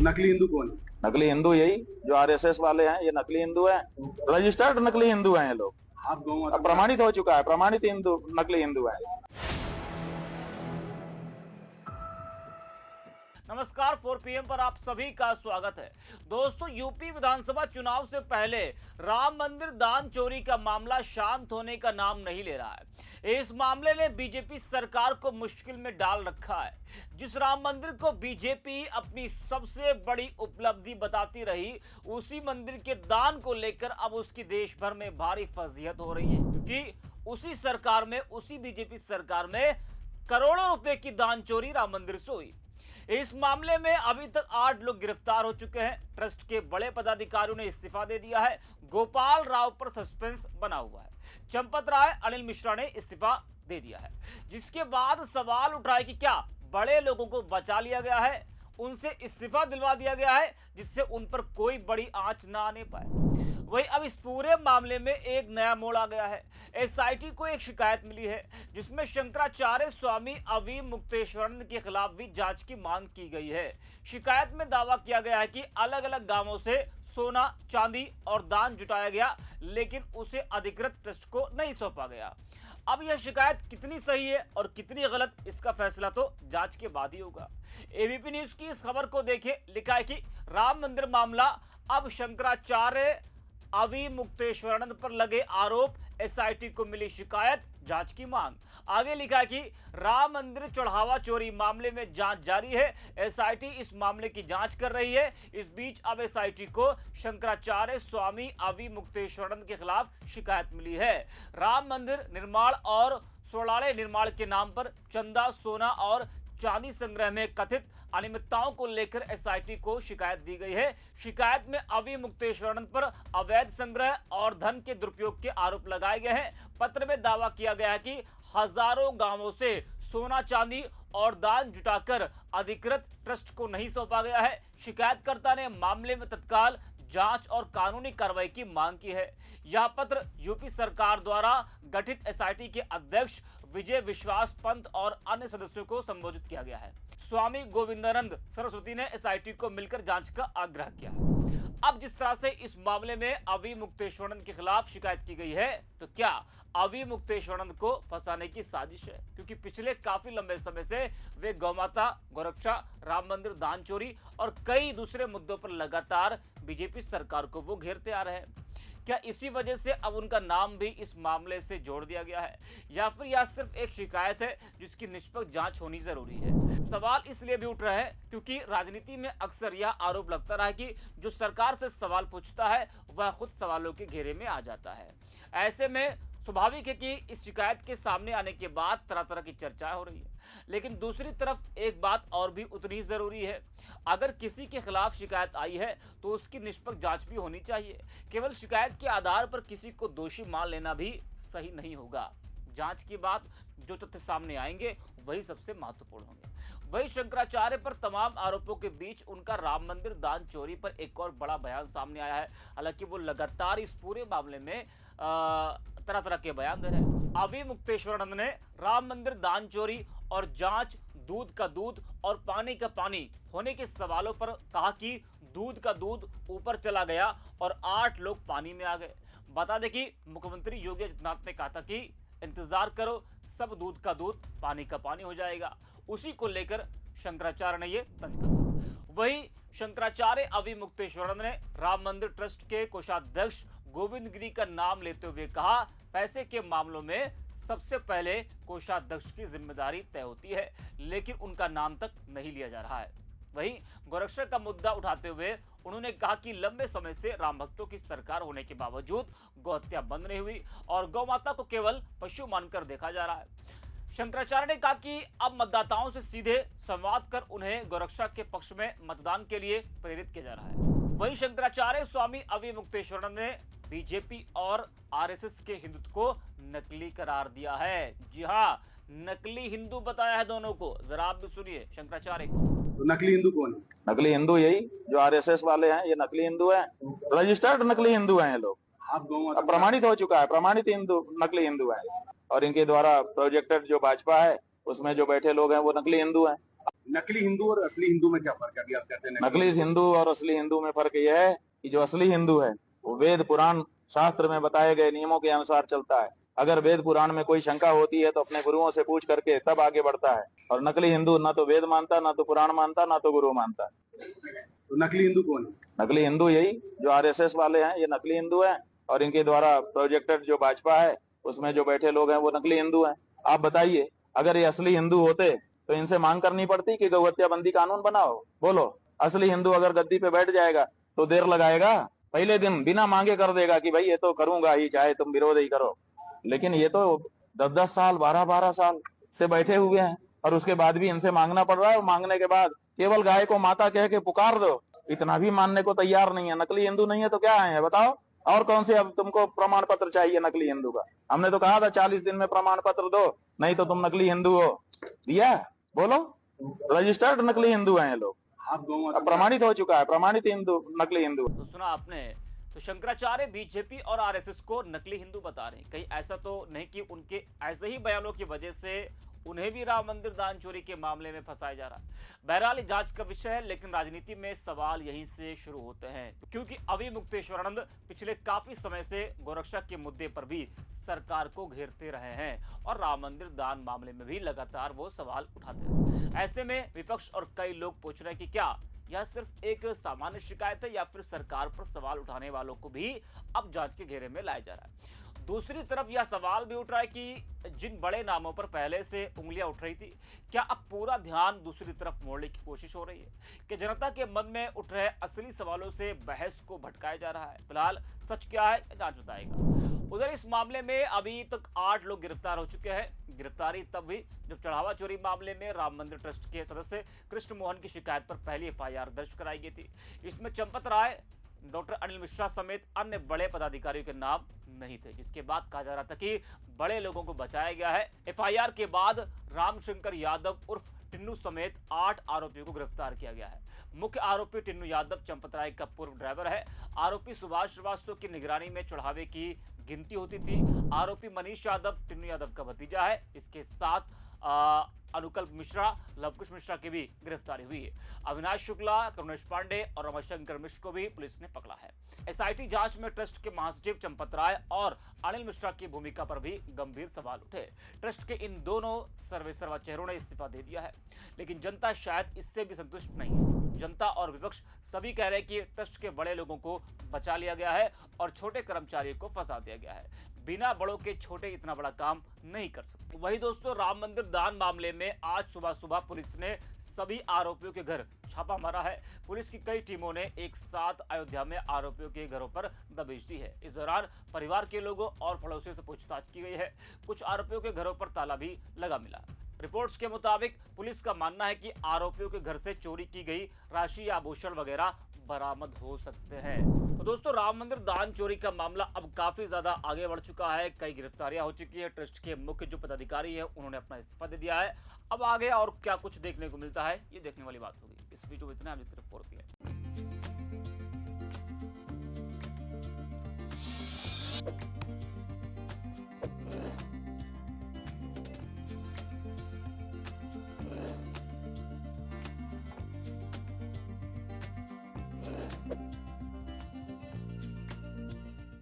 नकली हिंदू कौन है? नकली हिंदू यही जो आरएसएस वाले हैं, ये नकली हिंदू हैं, रजिस्टर्ड नकली हिंदू हैं ये लोग। आप गौ माता अब प्रमाणित हो चुका है, प्रमाणित हिंदू नकली हिंदू हैं। नमस्कार 4 PM पर आप सभी का स्वागत है। दोस्तों, यूपी विधानसभा चुनाव से पहले राम मंदिर दान चोरी का मामला शांत होने का नाम नहीं ले रहा है। इस मामले ने बीजेपी सरकार को मुश्किल में डाल रखा है। जिस राम मंदिर को बीजेपी अपनी सबसे बड़ी उपलब्धि बताती रही, उसी मंदिर के दान को लेकर अब उसकी देश भर में भारी फजीहत हो रही है, क्योंकि उसी सरकार में, उसी बीजेपी सरकार में करोड़ों रुपए की दान चोरी राम मंदिर से हुई। इस मामले में अभी तक 8 लोग गिरफ्तार हो चुके हैं। ट्रस्ट के बड़े पदाधिकारियों ने इस्तीफा दे दिया है। गोपाल राव पर सस्पेंस बना हुआ है। चंपत राय, अनिल मिश्रा ने इस्तीफा दे दिया है, जिसके बाद सवाल उठ रहा है कि क्या बड़े लोगों को बचा लिया गया है, उनसे इस्तीफा दिलवा दिया गया है, जिससे उन पर कोई बड़ी आंच ना आने पाए। वही अब इस पूरे मामले में एक नया मोड़ आ गया है। एसआईटी को एक शिकायत मिली है, जिसमें शंकराचार्य स्वामी अवी मुक्तेश्वरानंद के खिलाफ भी जांच की मांग की गई है। शिकायत में दावा किया गया है कि अलग अलग गांवों से सोना, चांदी और दान जुटाया गया, लेकिन उसे अधिकृत ट्रस्ट को नहीं सौंपा गया। अब यह शिकायत कितनी सही है और कितनी गलत, इसका फैसला तो जांच के बाद ही होगा। एबीपी न्यूज की इस खबर को देखिए। लिखा है कि राम मंदिर मामला, अब शंकराचार्य अवी मुक्तेश्वरानंद पर लगे आरोप, एसआईटी को मिली शिकायत, जांच की मांग। आगे लिखा है कि राम मंदिर चढ़ावा चोरी मामले में जांच जारी है। एसआईटी इस मामले की जांच कर रही है। इस बीच अब एसआईटी को शंकराचार्य स्वामी अवी मुक्तेश्वरानंद के खिलाफ शिकायत मिली है। राम मंदिर निर्माण और स्वर्ण निर्माण के नाम पर चंदा, सोना और चांदी संग्रह में कथित अनियमितताओं को लेकर एसआईटी को शिकायत दी गई है। शिकायत में अवी मुक्तेश्वरानंद पर अवैध संग्रह और धन के दुरुपयोग के आरोप लगाए गए हैं। पत्र में दावा किया गया है कि हजारों गांवों से सोना, चांदी और दान जुटाकर अधिकृत ट्रस्ट को नहीं सौंपा गया है। शिकायतकर्ता ने मामले में तत्काल जांच और कानूनी कार्रवाई की मांग की है। यह पत्र यूपी सरकार द्वारा गठित एसआईटी के अध्यक्ष विजय विश्वास पंत और अन्य सदस्यों को संबोधित किया गया है। स्वामी गोविंदानंद सरस्वती ने एसआईटी को मिलकर जांच का आग्रह किया है। अब जिस तरह से इस मामले में अवी मुक्तेश्वरानंद के खिलाफ शिकायत की गई है, तो क्या अवी मुक्तेश्वरानंद को फंसाने की साजिश है? क्योंकि पिछले काफी लंबे समय से वे गौमाता, गोरक्षा, राम मंदिर दान चोरी और कई दूसरे मुद्दों पर लगातार बीजेपी सरकार को वो घेरते आ रहे हैं। क्या इसी वजह से अब उनका नाम भी इस मामले से जोड़ दिया गया है, या फिर यह सिर्फ एक शिकायत है जिसकी निष्पक्ष जांच होनी जरूरी है? सवाल इसलिए भी उठ रहा है क्योंकि राजनीति में अक्सर यह आरोप लगता रहा है कि जो सरकार से सवाल पूछता है वह खुद सवालों के घेरे में आ जाता है। ऐसे में स्वाभाविक है कि इस शिकायत के सामने आने के बाद तरह तरह की चर्चा हो रही है। लेकिन दूसरी तरफ एक बात और भी उतनी जरूरी है। अगर किसी के खिलाफ शिकायत आई है तो उसकी निष्पक्ष जांच भी होनी चाहिए। केवल शिकायत के आधार पर किसी को दोषी मान लेना भी सही नहीं होगा। जांच के बाद जो तथ्य सामने आएंगे वही सबसे महत्वपूर्ण होंगे। वही शंकराचार्य पर तमाम आरोपों के बीच उनका राम मंदिर दान चोरी पर एक और बड़ा बयान सामने आया है। हालांकि वो लगातार इस पूरे मामले में तरह तरह के बयान दे रहे हैं। अवी मुक्तेश्वरानंद ने राम मंदिर दान चोरी और जांच, दूध का दूध और पानी का पानी होने के सवालों पर कहा कि दूध का दूध ऊपर चला गया और 8 लोग पानी में आ गए। बता दें कि मुख्यमंत्री योगी आदित्यनाथ ने कहा था कि इंतजार करो, सब दूध का दूध, पानी का पानी हो जाएगा। उसी को लेकर शंकराचार्य ने यह तंज कसा। वही शंकराचार्य अवी मुक्तेश्वरानंद ने राम मंदिर ट्रस्ट के कोषाध्यक्ष गोविंद गिरी का नाम लेते हुए कहा, पैसे के मामलों में सबसे पहले कोषाध्यक्ष की जिम्मेदारी तय होती है, लेकिन उनका नाम तक नहीं लिया जा रहा है। वहीं गोरक्षा का मुद्दा उठाते हुए उन्होंने कहा कि लंबे समय से राम भक्तों की सरकार होने के बावजूद गौहत्या बंद नहीं हुई और गौमाता को केवल पशु मानकर देखा जा रहा है। शंकराचार्य ने कहा कि अब मतदाताओं से सीधे संवाद कर उन्हें गोरक्षा के पक्ष में मतदान के लिए प्रेरित किया जा रहा है। वहीं शंकराचार्य स्वामी अवी मुक्तेश्वरानंद ने बीजेपी और आरएसएस के हिंदुत्व को नकली करार दिया है। जी हाँ, नकली हिंदू बताया है दोनों को। जरा आप भी सुनिए शंकराचार्य को। तो नकली हिंदू कौन है? नकली हिंदू यही जो आरएसएस वाले हैं, ये नकली हिंदू हैं, रजिस्टर्ड नकली हिंदू हैं ये लोग। आप गौ माता अब प्रमाणित हो चुका है, प्रमाणित हिंदू नकली हिंदू हैं और इनके द्वारा प्रोजेक्टेड जो भाजपा है उसमें जो बैठे लोग हैं वो नकली हिंदू हैं। नकली हिंदू और असली हिंदू में क्या फर्क है? अभी आप कहते हैं नकली हिंदू और असली हिंदू में फर्क यह है कि जो असली हिंदू है वो वेद पुराण शास्त्र में बताए गए नियमों के अनुसार चलता है। अगर वेद पुराण में कोई शंका होती है तो अपने गुरुओं से पूछ करके तब आगे बढ़ता है। और नकली हिंदू ना तो वेद मानता, ना तो पुराण मानता, ना तो गुरु मानता। तो नकली हिंदू कौन है? नकली हिंदू यही जो आरएसएस वाले हैं, ये नकली हिंदू हैं। और इनके द्वारा प्रोजेक्टेड जो भाजपा है उसमें जो बैठे लोग हैं वो नकली हिंदू हैं। आप बताइए, अगर ये असली हिंदू होते तो इनसे मांग करनी पड़ती कि गौहत्या बंदी कानून बनाओ? बोलो, असली हिंदू अगर गद्दी पे बैठ जाएगा तो देर लगाएगा? पहले दिन बिना मांगे कर देगा कि भाई ये तो करूंगा ही, चाहे तुम विरोध ही करो। लेकिन ये तो 10-10 साल 12-12 साल से बैठे हुए हैं और उसके बाद भी इनसे मांगना पड़ रहा है। मांगने के बाद केवल गाय को माता कह के पुकार दो, इतना भी मानने को तैयार नहीं है। नकली हिंदू नहीं है तो क्या है बताओ? और कौन से अब तुमको प्रमाण पत्र चाहिए नकली हिंदू का? हमने तो कहा था 40 दिन में प्रमाण पत्र दो, नहीं तो तुम नकली हिंदू हो। दिया? बोलो, रजिस्टर्ड नकली हिंदू हैं ये लोग। आप गौ अब प्रमाणित हो चुका है, प्रमाणित हिंदू, नकली हिंदू। तो सुना आपने, तो शंकराचार्य बीजेपी और आरएसएस को नकली हिंदू बता रहे हैं। कहीं ऐसा तो नहीं कि उनके ऐसे ही बयानों की वजह से उन्हें भी राम मंदिर दान चोरी के मामले में फंसाया जा रहा है। बहरहाल जांच का विषय है, लेकिन राजनीति में सवाल यहीं से शुरू होते हैं, क्योंकि अभी मुक्तेश्वरानंद पिछले काफी समय से गोरक्षा के मुद्दे पर भी सरकार को घेरते रहे हैं और राम मंदिर दान मामले में भी लगातार वो सवाल उठाते रहे। ऐसे में विपक्ष और कई लोग पूछ रहे हैं कि क्या यह सिर्फ एक सामान्य शिकायत है या फिर सरकार पर सवाल उठाने वालों को भी अब जांच के घेरे में लाया जा रहा है। दूसरी तरफ यह सवाल भी उठ रहा है कि जिन बड़े नामों पर पहले से उंगलियां उठ रही थी, क्या अब पूरा ध्यान दूसरी तरफ मोड़ने की कोशिश हो रही है कि जनता के मन में उठ रहे असली सवालों से बहस को भटकाया जा रहा है? फिलहाल सच क्या है जांच बताएगा। उधर इस मामले में अभी तक 8 लोग गिरफ्तार हो चुके हैं। गिरफ्तारी तब हुई जब चढ़ावा चोरी मामले में राम मंदिर ट्रस्ट के सदस्य कृष्ण मोहन की शिकायत पर पहली एफआईआर दर्ज कराई गई थी। इसमें चंपत राय, डॉक्टर अनिल मिश्रा समेत अन्य बड़े पदाधिकारियों के नाम नहीं थे, जिसके बाद कहा जा रहा था कि बड़े लोगों को बचाया गया है। एफआईआर के बाद रामशंकर यादव उर्फ टिन्नू समेत 8 आरोपियों को गिरफ्तार किया गया है। मुख्य आरोपी टिन्नू यादव चंपत राय का पूर्व ड्राइवर है। आरोपी सुभाष श्रीवास्तव की निगरानी में चढ़ावे की गिनती होती थी। आरोपी मनीष यादव टिन्नू यादव का भतीजा है। इसके साथ अनुकल्प मिश्रा, लवकुश मिश्रा की भी गिरफ्तारी हुई है। अविनाश शुक्ला, करुणेश पांडे और रमाशंकर मिश्र को भी पुलिस ने पकड़ा है। एसआईटी जांच में ट्रस्ट के महासचिव चंपत राय और अनिल मिश्रा की भूमिका पर भी गंभीर सवाल उठे। ट्रस्ट के इन दोनों सर्वेसर्वा चेहरों ने इस्तीफा दे दिया है, लेकिन जनता शायद इससे भी संतुष्ट नहीं है। जनता और विपक्ष सभी कह रहे हैं कि ट्रस्ट के बड़े लोगों को बचा लिया गया है और छोटे कर्मचारियों को फंसा दिया गया है। बिना बड़ों के छोटे इतना बड़ा काम नहीं कर सकते। वही दोस्तों, राम मंदिर दान मामले में आज सुबह पुलिस ने सभी आरोपियों के घर छापा मारा है। पुलिस की कई टीमों ने एक साथ अयोध्या में आरोपियों के घरों पर दबिश दी है। इस दौरान परिवार के लोगों और पड़ोसियों से पूछताछ की गई है। कुछ आरोपियों के घरों पर ताला भी लगा मिला। रिपोर्ट्स के मुताबिक पुलिस का मानना है कि आरोपियों के घर से चोरी की गई राशि या आभूषण वगैरह बरामद हो सकते हैं। तो दोस्तों, राम मंदिर दान चोरी का मामला अब काफी ज्यादा आगे बढ़ चुका है। कई गिरफ्तारियां हो चुकी है। ट्रस्ट के मुख्य जो पदाधिकारी है उन्होंने अपना इस्तीफा दे दिया है। अब आगे और क्या कुछ देखने को मिलता है, ये देखने वाली बात होगी। इस वीडियो में इतना।